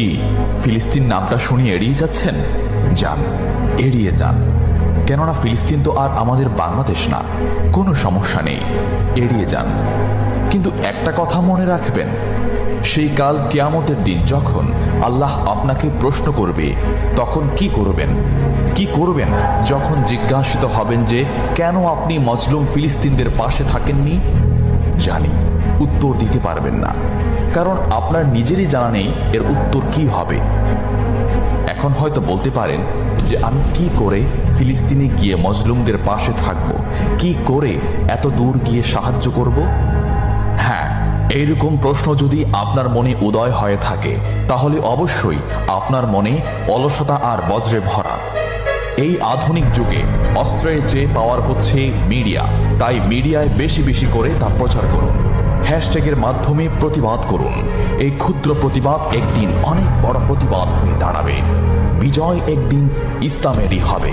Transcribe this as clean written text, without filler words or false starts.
কি ফিলিস্তিন নামটা শুনে এড়িয়ে যাচ্ছেন? যান, এড়িয়ে যান। কেননা ফিলিস্তিন তো আর আমাদের বাংলাদেশ না। কোনো সমস্যা নেই, এড়িয়ে যান। কিন্তু একটা কথা মনে রাখবেন, সেই কাল কিয়ামতের দিন যখন আল্লাহ আপনাকে প্রশ্ন করবে, তখন কি করবেন? কি করবেন যখন জিজ্ঞাসিত হবেন যে কেন আপনি মজলুম ফিলিস্তিনদের পাশে থাকেননি? জানি উত্তর দিতে পারবেন না, কারণ আপনার নিজেরই জানা নেই এর উত্তর কি হবে। এখন হয়তো বলতে পারেন যে আমি কি করে ফিলিস্তিনে গিয়ে মজলুমদের পাশে থাকব, কি করে এত দূর গিয়ে সাহায্য করব? হ্যাঁ, এইরকম প্রশ্ন যদি আপনার মনে উদয় হয়ে থাকে, তাহলে অবশ্যই আপনার মনে অলসতা আর বজ্রে ভরা। এই আধুনিক যুগে অস্ত্রের চেয়ে পাওয়ার হচ্ছে মিডিয়া, তাই মিডিয়ায় বেশি বেশি করে তা প্রচার করুন। হ্যাশট্যাগের মাধ্যমে প্রতিবাদ করুন। এই ক্ষুদ্র প্রতিবাদ একদিন অনেক বড় প্রতিবাদ হয়ে দাঁড়াবে। বিজয় একদিন ইসলামেরই হবে।